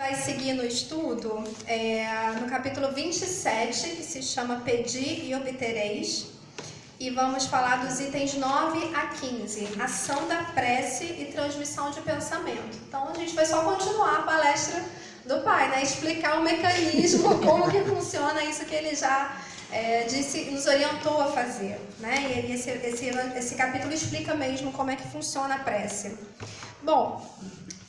Vai seguir no estudo no capítulo 27, que se chama Pedi e Obtereis, e vamos falar dos itens 9 a 15, ação da prece e transmissão de pensamento. Então a gente vai só continuar a palestra do pai, né? Explicar o mecanismo, como que funciona isso que ele já disse, nos orientou a fazer, né? E esse capítulo explica mesmo como é que funciona a prece. Bom,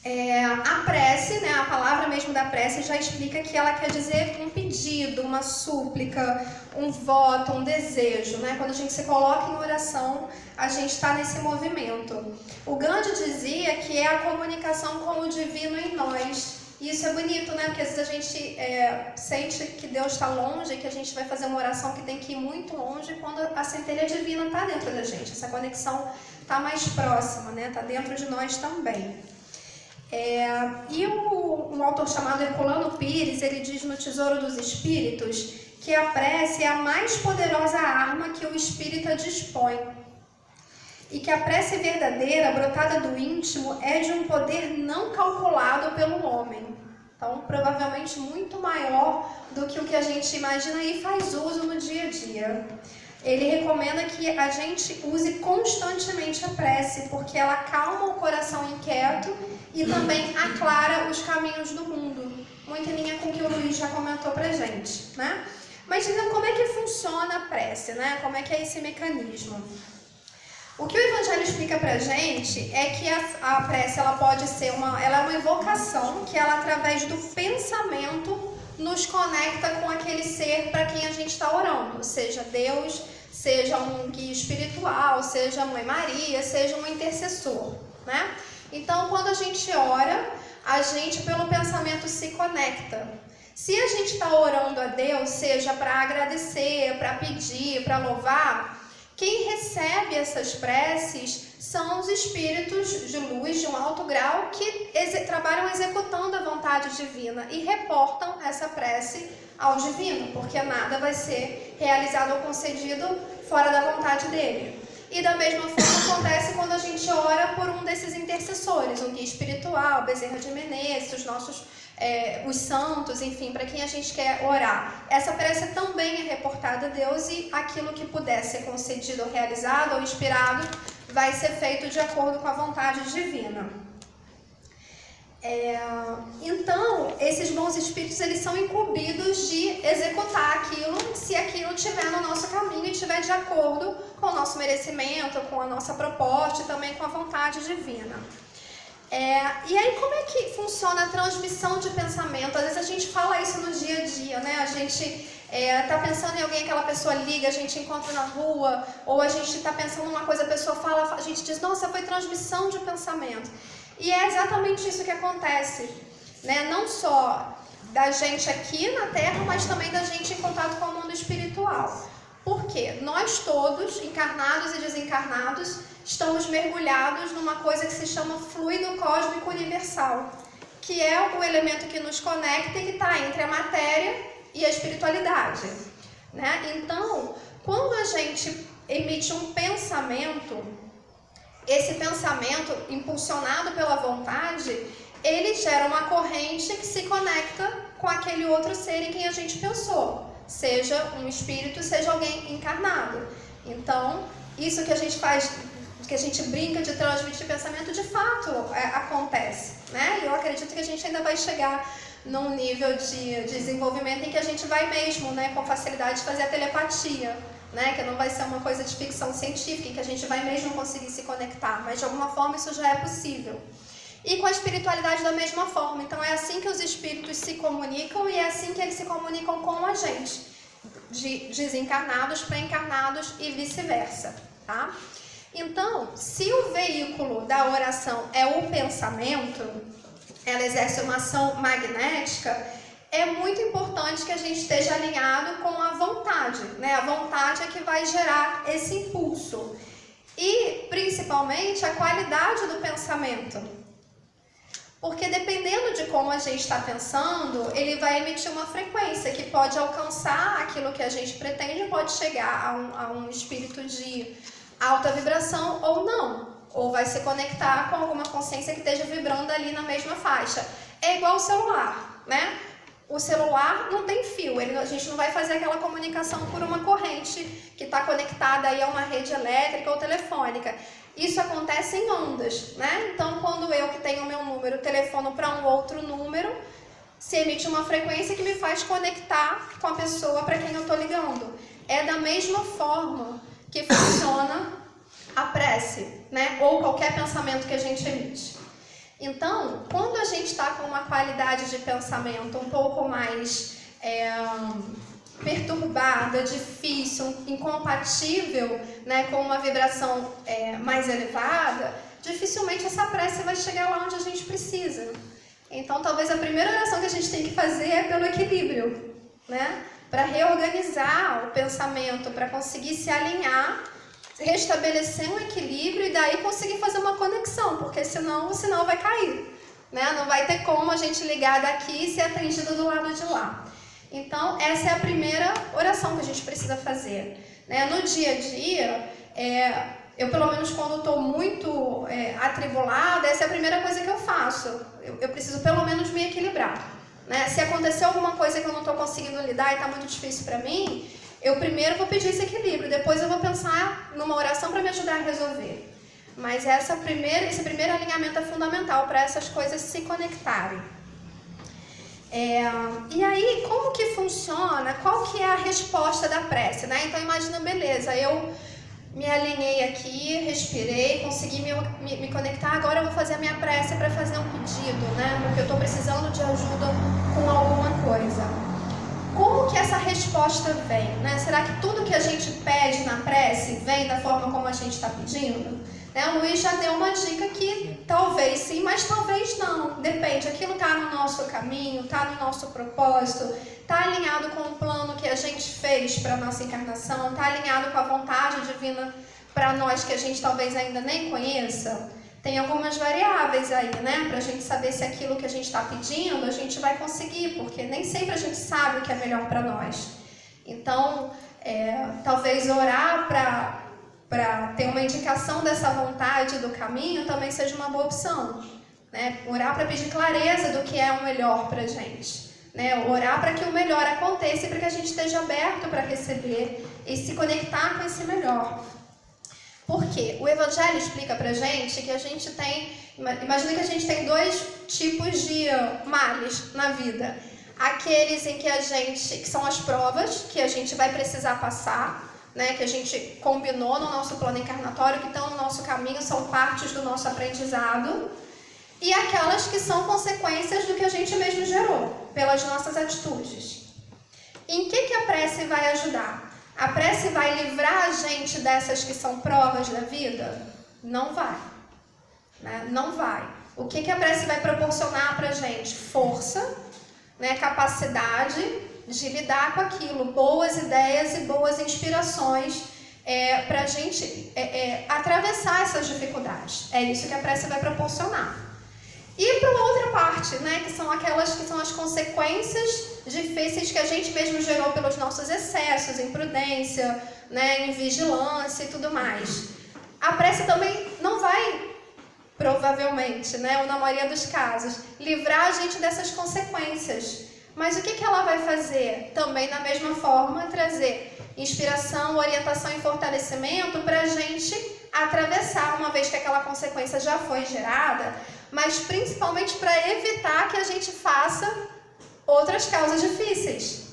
a prece, né, a palavra mesmo da prece já explica que ela quer dizer um pedido, uma súplica, um voto, um desejo, né? Quando a gente se coloca em oração, a gente está nesse movimento. O Gandhi dizia que é a comunicação com o divino em nós. E isso é bonito, né? Porque às vezes a gente sente que Deus está longe, que a gente vai fazer uma oração que tem que ir muito longe, quando a centelha divina está dentro da gente. Essa conexão está mais próxima, né? Está dentro de nós também. E um autor chamado Herculano Pires, ele diz no Tesouro dos Espíritos que a prece é a mais poderosa arma que o espírita dispõe. E que a prece verdadeira, brotada do íntimo, é de um poder não calculado pelo homem. Então, provavelmente muito maior do que o que a gente imagina e faz uso no dia a dia. Ele recomenda que a gente use constantemente a prece, porque ela acalma o coração inquieto e também aclara os caminhos do mundo. Muito em linha com o que o Luiz já comentou pra gente, né? Mas então, como é que funciona a prece, né? Como é que é esse mecanismo? O que o Evangelho explica pra gente é que a prece ela pode ser ela é uma evocação que ela, através do pensamento, nos conecta com aquele ser para quem a gente está orando, seja Deus, seja um guia espiritual, seja a Mãe Maria, seja um intercessor, né? Então, quando a gente ora, a gente pelo pensamento se conecta. Se a gente está orando a Deus, seja para agradecer, para pedir, para louvar, quem recebe essas preces são os espíritos de luz de um alto grau que trabalham executando a vontade divina e reportam essa prece ao divino, porque nada vai ser realizado ou concedido fora da vontade dele. E da mesma forma acontece quando a gente ora por um desses intercessores, um guia espiritual, Bezerra de Menezes, os nossos os santos, enfim, para quem a gente quer orar. Essa prece também é reportada a Deus e aquilo que puder ser concedido ou realizado ou inspirado vai ser feito de acordo com a vontade divina. Então, esses bons espíritos, eles são incumbidos de executar aquilo, se aquilo estiver no nosso caminho e estiver de acordo com o nosso merecimento, com a nossa proposta e também com a vontade divina. E aí, como é que funciona a transmissão de pensamento? Às vezes a gente fala isso no dia a dia, né? A gente tá pensando em alguém, aquela pessoa liga, a gente encontra na rua, ou a gente tá pensando numa coisa, a pessoa fala, a gente diz, nossa, foi transmissão de pensamento. E é exatamente isso que acontece, né? Não só da gente aqui na Terra, mas também da gente em contato com o mundo espiritual. Por quê? Nós todos, encarnados e desencarnados, estamos mergulhados numa coisa que se chama fluido cósmico universal, que é o elemento que nos conecta e que está entre a matéria e a espiritualidade, né? Então, quando a gente emite um pensamento, esse pensamento, impulsionado pela vontade, ele gera uma corrente que se conecta com aquele outro ser em quem a gente pensou, seja um espírito, seja alguém encarnado. Então, isso que a gente faz, que a gente brinca de transmitir pensamento, de fato acontece, né? E eu acredito que a gente ainda vai chegar num nível de desenvolvimento em que a gente vai mesmo, né, com facilidade fazer a telepatia, né? Que não vai ser uma coisa de ficção científica, em que a gente vai mesmo conseguir se conectar, mas de alguma forma isso já é possível. E com a espiritualidade da mesma forma. Então é assim que os espíritos se comunicam e é assim que eles se comunicam com a gente, de desencarnados para encarnados e vice-versa, tá? Então, se o veículo da oração é o pensamento, ela exerce uma ação magnética, é muito importante que a gente esteja alinhado com a vontade, né? A vontade é que vai gerar esse impulso. E, principalmente, a qualidade do pensamento. Porque dependendo de como a gente está pensando, ele vai emitir uma frequência que pode alcançar aquilo que a gente pretende, pode chegar a um espírito de alta vibração ou não. Ou vai se conectar com alguma consciência que esteja vibrando ali na mesma faixa. é igual ao celular, né? O celular não tem fio, a gente não vai fazer aquela comunicação por uma corrente que está conectada aí a uma rede elétrica ou telefônica. Isso acontece em ondas, né? Então, quando eu que tenho o meu número telefono para um outro número, se emite uma frequência que me faz conectar com a pessoa para quem eu estou ligando. É da mesma forma que funciona a prece, né? Ou qualquer pensamento que a gente emite. Então, quando a gente está com uma qualidade de pensamento um pouco mais perturbada, difícil, incompatível, né, com uma vibração mais elevada, dificilmente essa prece vai chegar lá onde a gente precisa. Então, talvez a primeira oração que a gente tem que fazer é pelo equilíbrio, né? Para reorganizar o pensamento, para conseguir se alinhar, restabelecer um equilíbrio e daí conseguir fazer uma conexão, porque senão o sinal vai cair, né? Não vai ter como a gente ligar daqui e ser atendido do lado de lá. Então, essa é a primeira oração que a gente precisa fazer, né? No dia a dia, eu pelo menos quando estou muito atribulada, essa é a primeira coisa que eu faço. Eu preciso pelo menos me equilibrar, né? Se acontecer alguma coisa que eu não estou conseguindo lidar e está muito difícil para mim, eu primeiro vou pedir esse equilíbrio, depois eu vou pensar numa oração para me ajudar a resolver. Mas esse primeiro alinhamento é fundamental para essas coisas se conectarem. E aí, como que funciona? Qual que é a resposta da prece, né? Então, imagina, beleza, eu me alinhei aqui, respirei, consegui me conectar, agora eu vou fazer a minha prece para fazer um pedido, né? Porque eu estou precisando de ajuda com alguma coisa. Como que essa resposta vem, né? Será que tudo que a gente pede na prece vem da forma como a gente está pedindo? Né? O Luiz já deu uma dica que talvez sim, mas talvez não. Depende, aquilo está no nosso caminho, está no nosso propósito, está alinhado com o plano que a gente fez para a nossa encarnação, está alinhado com a vontade divina para nós que a gente talvez ainda nem conheça. Tem algumas variáveis aí, né? Para a gente saber se aquilo que a gente está pedindo a gente vai conseguir, porque nem sempre a gente sabe o que é melhor para nós. Então, talvez orar para ter uma indicação dessa vontade do caminho também seja uma boa opção, né? Orar para pedir clareza do que é o melhor para a gente, né? Orar para que o melhor aconteça e para que a gente esteja aberto para receber e se conectar com esse melhor. Porque o Evangelho explica pra gente que a gente tem, imagina que a gente tem dois tipos de males na vida. Aqueles em que são as provas, que a gente vai precisar passar, né, que a gente combinou no nosso plano encarnatório, que estão no nosso caminho, são partes do nosso aprendizado. E aquelas que são consequências do que a gente mesmo gerou, pelas nossas atitudes. Em que a prece vai ajudar? A prece vai livrar a gente dessas que são provas da vida? Não vai, né? Não vai. O que a prece vai proporcionar para a gente? Força, né? Capacidade de lidar com aquilo, boas ideias e boas inspirações para a gente atravessar essas dificuldades. É isso que a prece vai proporcionar. E para uma outra parte, né, que são aquelas que são as consequências difíceis que a gente mesmo gerou pelos nossos excessos, imprudência, né, invigilância e tudo mais. A prece também não vai, provavelmente, né, ou na maioria dos casos, livrar a gente dessas consequências. Mas o que ela vai fazer? Também da mesma forma, trazer inspiração, orientação e fortalecimento para a gente atravessar, uma vez que aquela consequência já foi gerada, mas principalmente para evitar que a gente faça outras causas difíceis.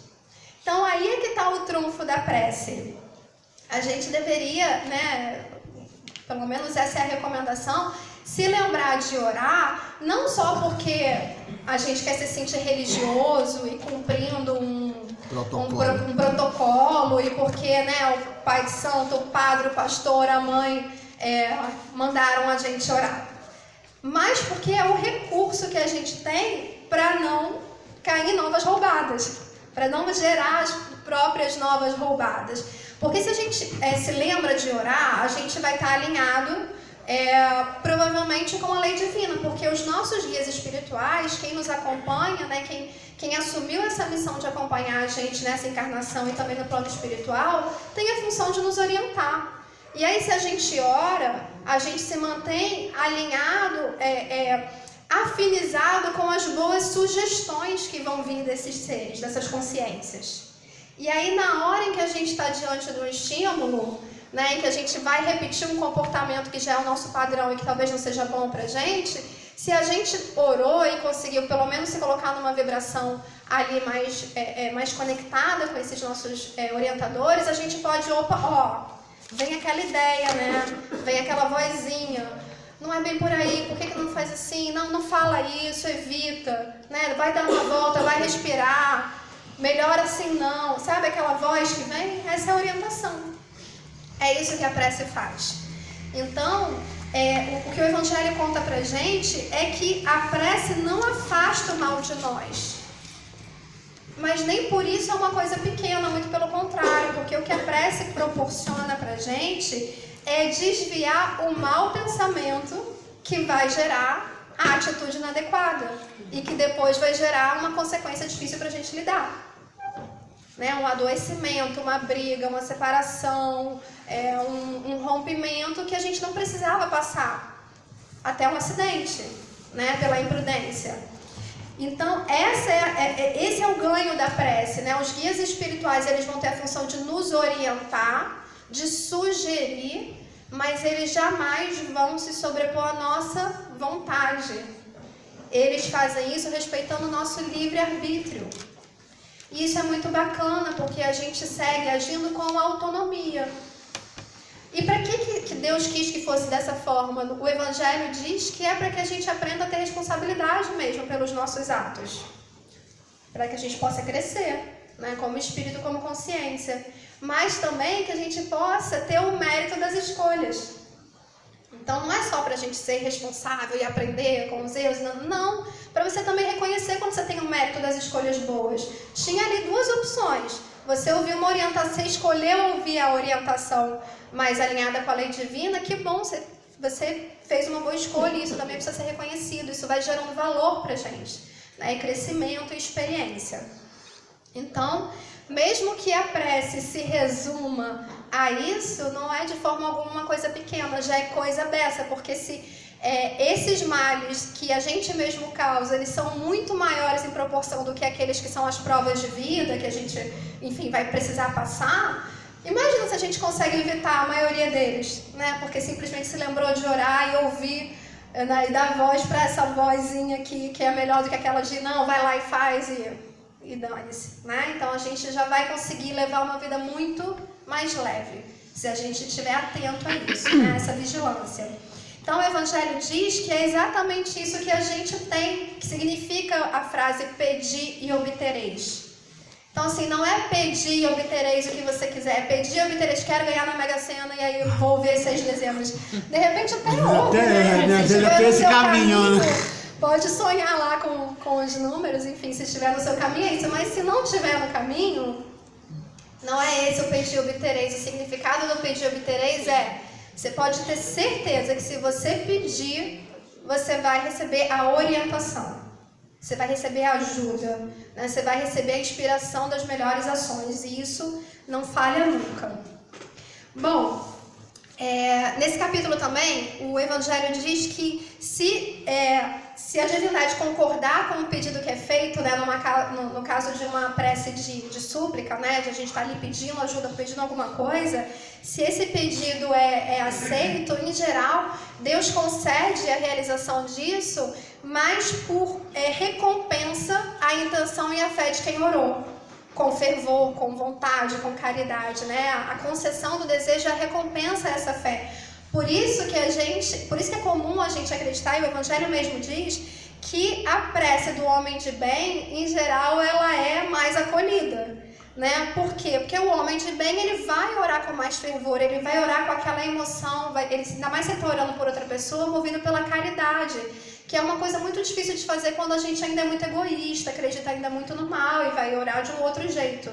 Então aí é que está o trunfo da prece. A gente deveria, né, pelo menos essa é a recomendação, se lembrar de orar, não só porque a gente quer se sentir religioso e cumprindo um protocolo e porque, né, o pai de santo, o padre, o pastor, a mãe mandaram a gente orar. Mas porque é o recurso que a gente tem para não cair em novas roubadas, para não gerar as próprias novas roubadas. Porque se a gente se lembra de orar, a gente vai estar alinhado provavelmente com a lei divina, porque os nossos guias espirituais, quem nos acompanha, né, quem assumiu essa missão de acompanhar a gente nessa encarnação e também no plano espiritual, tem a função de nos orientar. E aí, se a gente ora, a gente se mantém alinhado afinizado com as boas sugestões que vão vir desses seres, dessas consciências. E aí, na hora em que a gente está diante do estímulo, né, em que a gente vai repetir um comportamento que já é o nosso padrão e que talvez não seja bom pra gente, se a gente orou e conseguiu pelo menos se colocar numa vibração ali mais conectada com esses nossos orientadores, a gente pode, vem aquela ideia, né? Vem aquela vozinha, não é bem por aí, por que não faz assim? Não fala isso, evita, né? Vai dar uma volta, vai respirar, melhor assim não, sabe aquela voz que vem? Essa é a orientação. É isso que a prece faz. Então, o que o Evangelho conta pra gente é que a prece não afasta o mal de nós. Mas nem por isso é uma coisa pequena, muito pelo contrário, porque o que a prece proporciona pra gente é desviar o mau pensamento que vai gerar a atitude inadequada e que depois vai gerar uma consequência difícil pra gente lidar. Né, um adoecimento, uma briga, uma separação, um rompimento que a gente não precisava passar até um acidente, né, pela imprudência. Então, esse é o ganho da prece, né? Os guias espirituais, eles vão ter a função de nos orientar, de sugerir, mas eles jamais vão se sobrepor à nossa vontade. Eles fazem isso respeitando o nosso livre-arbítrio. E isso é muito bacana, porque a gente segue agindo com autonomia. E para que Deus quis que fosse dessa forma? O Evangelho diz que é para que a gente aprenda a ter responsabilidade mesmo pelos nossos atos. Para que a gente possa crescer, né, como espírito, como consciência. Mas também que a gente possa ter o mérito das escolhas. Então não é só para a gente ser responsável e aprender com os erros, não. Para você também reconhecer quando você tem o mérito das escolhas boas. Tinha ali duas opções. Você ouviu uma orientação, você escolheu ouvir a orientação mais alinhada com a lei divina, que bom, você fez uma boa escolha e isso também precisa ser reconhecido. Isso vai gerando valor para a gente, né? E crescimento e experiência. Então, mesmo que a prece se resuma a isso, não é de forma alguma uma coisa pequena, já é coisa dessa, porque se esses males que a gente mesmo causa, eles são muito maiores em proporção do que aqueles que são as provas de vida, que a gente, enfim, vai precisar passar. Imagina se a gente consegue evitar a maioria deles, né? Porque simplesmente se lembrou de orar e ouvir, né, e dar voz para essa vozinha que é melhor do que aquela de não, vai lá e faz e dane-se, né? Então a gente já vai conseguir levar uma vida muito mais leve, se a gente estiver atento a isso, né? Essa vigilância. Então o Evangelho diz que é exatamente isso que a gente tem, que significa a frase pedir e obtereis. Então assim, não é pedir e obtereis o que você quiser, é pedir e obtereis, quero ganhar na Mega Sena e aí eu vou ver 6 dezenas. De repente até ouve, né? Se estiver no seu caminho, pode sonhar lá com os números, enfim, se estiver no seu caminho é isso. Mas se não estiver no caminho, não é esse o pedir e obtereis. O significado do pedir e obtereis você pode ter certeza que se você pedir, você vai receber a orientação. Você vai receber a ajuda, né? Você vai receber a inspiração das melhores ações. E isso não falha nunca. Bom, nesse capítulo também, o Evangelho diz que se a divindade concordar com o pedido que é feito, né, no caso de uma prece de súplica, né, de a gente estar ali pedindo ajuda, pedindo alguma coisa, se esse pedido é aceito, em geral, Deus concede a realização disso, mas por recompensa a intenção e a fé de quem orou, com fervor, com vontade, com caridade, né? A concessão do desejo é a recompensa a essa fé. Por isso que é comum a gente acreditar, e o Evangelho mesmo diz, que a prece do homem de bem, em geral, ela é mais acolhida, né? Por quê? Porque o homem de bem, ele vai orar com mais fervor, ele vai orar com aquela emoção, ainda mais se ele está orando por outra pessoa, movido pela caridade, que é uma coisa muito difícil de fazer quando a gente ainda é muito egoísta, acredita ainda muito no mal e vai orar de um outro jeito,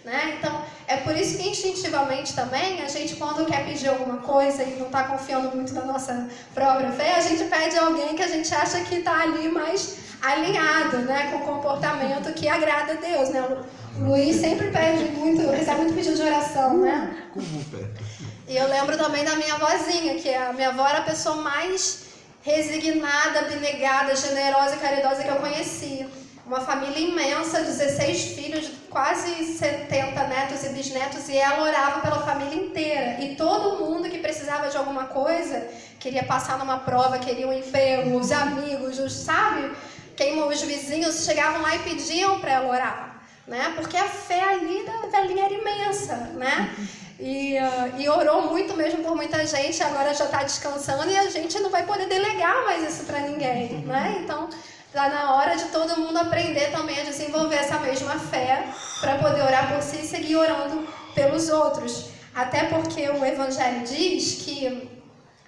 né? Então, é por isso que instintivamente também, a gente quando quer pedir alguma coisa e não está confiando muito na nossa própria fé, a gente pede alguém que a gente acha que está ali mais alinhado, né, com o comportamento que agrada a Deus, né? O Luiz sempre pede muito, recebe muito pedido de oração, né? E eu lembro também da minha avózinha, que a minha avó era a pessoa mais resignada, abnegada, generosa e caridosa que eu conheci. Uma família imensa, 16 filhos, quase 70 netos e bisnetos, e ela orava pela família inteira. E todo mundo que precisava de alguma coisa, queria passar numa prova, queria um emprego, os amigos, sabe? Os vizinhos chegavam lá e pediam para ela orar, né? Porque a fé ali da velhinha era imensa, né? E orou muito mesmo por muita gente, agora já está descansando e a gente não vai poder delegar mais isso para ninguém, né? Então, está na hora de todo mundo aprender também a desenvolver essa mesma fé para poder orar por si e seguir orando pelos outros. Até porque o Evangelho diz que,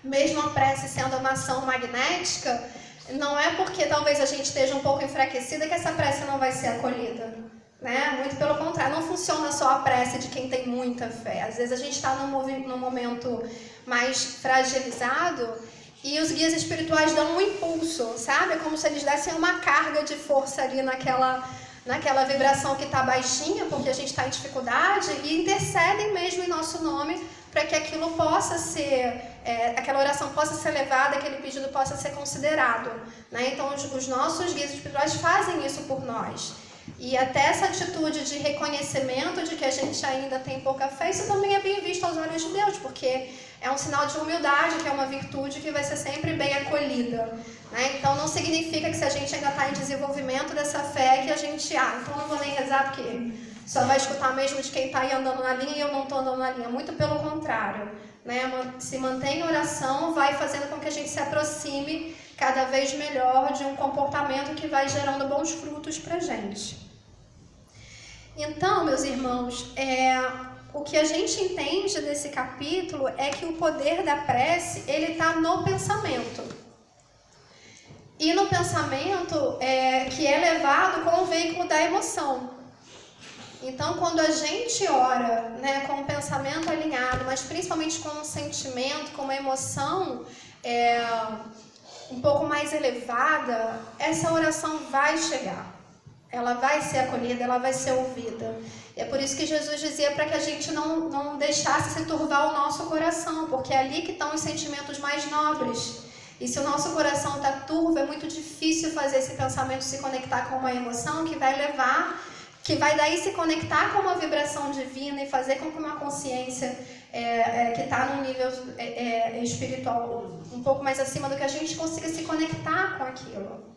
mesmo a prece sendo uma ação magnética, não é porque talvez a gente esteja um pouco enfraquecida que essa prece não vai ser acolhida. Né? Muito pelo contrário, não funciona só a prece de quem tem muita fé. Às vezes a gente está num momento mais fragilizado e os guias espirituais dão um impulso, sabe? É como se eles dessem uma carga de força ali naquela vibração que está baixinha, porque a gente está em dificuldade, e intercedem mesmo em nosso nome para que aquilo possa ser, aquela oração possa ser levada, aquele pedido possa ser considerado. Né? Então os nossos guias espirituais fazem isso por nós. E até essa atitude de reconhecimento de que a gente ainda tem pouca fé, isso também é bem visto aos olhos de Deus, porque é um sinal de humildade, que é uma virtude que vai ser sempre bem acolhida. Né? Então não significa que se a gente ainda está em desenvolvimento dessa fé, que a gente, então não vou nem rezar porque só vai escutar mesmo de quem está aí andando na linha e eu não estou andando na linha. Muito pelo contrário. Né? Se mantém em oração, vai fazendo com que a gente se aproxime cada vez melhor de um comportamento que vai gerando bons frutos para a gente. Então, meus irmãos, o que a gente entende desse capítulo é que o poder da prece, ele está no pensamento. E no pensamento que é levado com o veículo da emoção. Então, quando a gente ora, né, com o pensamento alinhado, mas principalmente com um sentimento, com uma emoção um pouco mais elevada, essa oração vai chegar. Ela vai ser acolhida, ela vai ser ouvida. E é por isso que Jesus dizia para que a gente não deixasse se turvar o nosso coração, porque é ali que estão os sentimentos mais nobres. E se o nosso coração está turvo, é muito difícil fazer esse pensamento se conectar com uma emoção que vai daí se conectar com uma vibração divina e fazer com que uma consciência que está num nível espiritual um pouco mais acima do que a gente consiga se conectar com aquilo.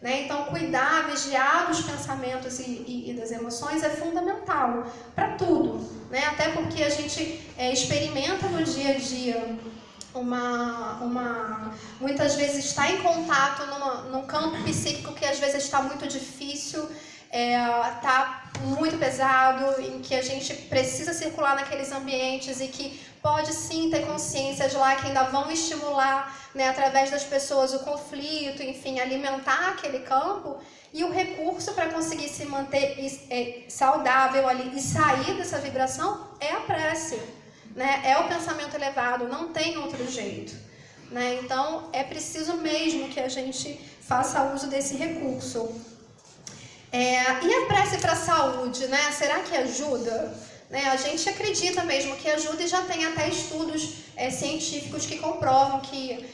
Né? Então, cuidar, vigiar dos pensamentos e das emoções é fundamental para tudo. Né? Até porque a gente experimenta no dia a dia muitas vezes está em contato num campo psíquico que às vezes está muito difícil, está muito pesado, em que a gente precisa circular naqueles ambientes e que pode sim ter consciências lá que ainda vão estimular, né, através das pessoas o conflito, enfim, alimentar aquele campo. E o recurso para conseguir se manter saudável ali e sair dessa vibração é a prece, né? É o pensamento elevado, não tem outro jeito. Né? Então é preciso mesmo que a gente faça uso desse recurso. E a prece para a saúde, né? Será que ajuda? Né? A gente acredita mesmo que ajuda e já tem até estudos científicos que comprovam que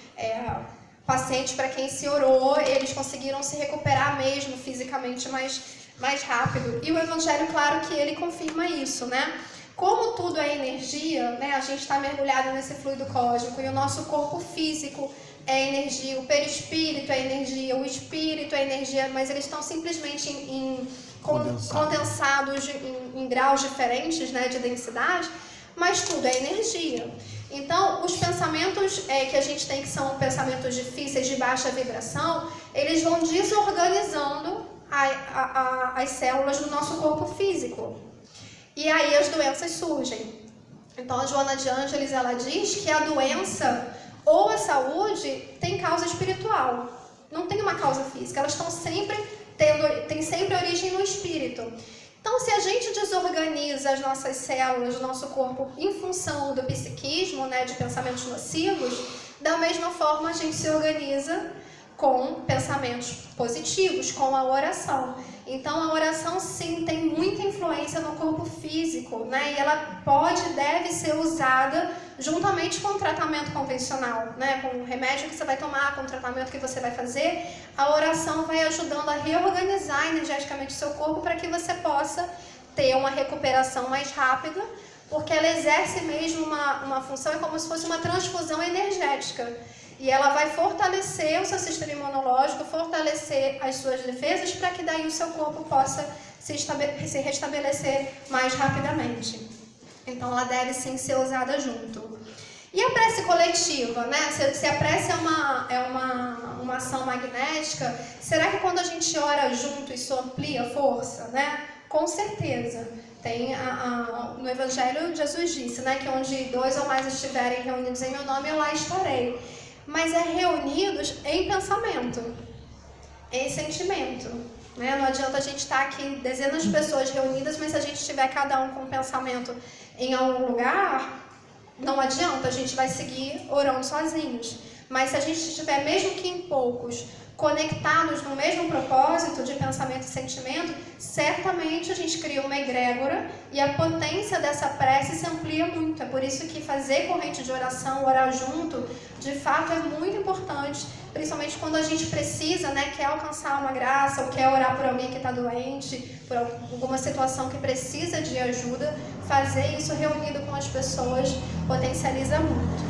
pacientes para quem se orou, eles conseguiram se recuperar mesmo fisicamente mais rápido. E o Evangelho, claro que ele confirma isso, né? Como tudo é energia, né? A gente está mergulhado nesse fluido cósmico e o nosso corpo físico é energia, o perispírito é energia, o espírito é energia, mas eles estão simplesmente condensados em graus diferentes, né, de densidade, mas tudo é energia. Então, os pensamentos que a gente tem, que são pensamentos difíceis, de baixa vibração, eles vão desorganizando as células do nosso corpo físico. E aí as doenças surgem. Então, a Joana de Ângeles, ela diz que a doença ou a saúde tem causa espiritual, não tem uma causa física, elas estão tem sempre origem no espírito. Então, se a gente desorganiza as nossas células, o nosso corpo, em função do psiquismo, né, de pensamentos nocivos, da mesma forma a gente se organiza com pensamentos positivos, com a oração. Então, a oração, sim, tem muita influência influência no corpo físico, né? E ela pode e deve ser usada juntamente com o tratamento convencional, né? Com o remédio que você vai tomar, com o tratamento que você vai fazer. A oração vai ajudando a reorganizar energeticamente o seu corpo para que você possa ter uma recuperação mais rápida, porque ela exerce mesmo uma função, é como se fosse uma transfusão energética. E ela vai fortalecer o seu sistema imunológico, fortalecer as suas defesas, para que daí o seu corpo possa se restabelecer mais rapidamente. Então ela deve sim ser usada junto. E a prece coletiva, né? Se a prece é uma ação magnética, será que quando a gente ora junto isso amplia a força, né? Com certeza. Tem no Evangelho Jesus disse, né, que onde 2 ou mais estiverem reunidos em meu nome, eu lá estarei. Mas é reunidos em pensamento, em sentimento, né? Não adianta a gente estar aqui dezenas de pessoas reunidas, mas se a gente estiver cada um com um pensamento em algum lugar, não adianta, a gente vai seguir orando sozinhos. Mas se a gente estiver, mesmo que em poucos, conectados no mesmo propósito de pensamento e sentimento, certamente a gente cria uma egrégora e a potência dessa prece se amplia muito. É por isso que fazer corrente de oração, orar junto, de fato é muito importante, principalmente quando a gente precisa, né, quer alcançar uma graça ou quer orar por alguém que está doente, por alguma situação que precisa de ajuda. Fazer isso reunido com as pessoas potencializa muito.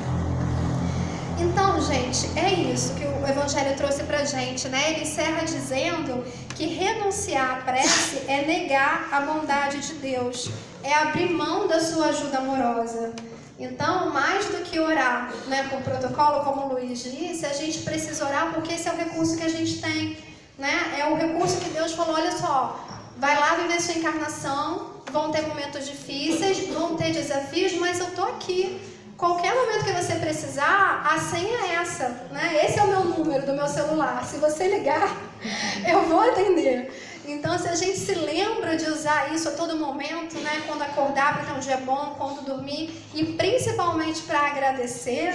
Então, gente, é isso que o Evangelho trouxe pra gente, né? Ele encerra dizendo que renunciar à prece é negar a bondade de Deus, é abrir mão da sua ajuda amorosa. Então, mais do que orar, né, com o protocolo, como o Luiz disse, a gente precisa orar porque esse é o recurso que a gente tem, né? É o recurso que Deus falou, olha só, vai lá viver sua encarnação, vão ter momentos difíceis, vão ter desafios, mas eu tô aqui. Qualquer momento que você precisar, a senha é essa, né? Esse é o meu número do meu celular. Se você ligar, eu vou atender. Então, se a gente se lembra de usar isso a todo momento, né? Quando acordar para ter um dia bom, quando dormir, e principalmente para agradecer,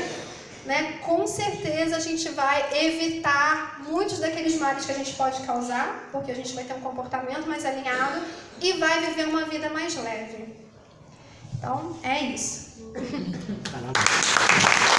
né? Com certeza a gente vai evitar muitos daqueles males que a gente pode causar, porque a gente vai ter um comportamento mais alinhado e vai viver uma vida mais leve. Então, é isso. Caramba.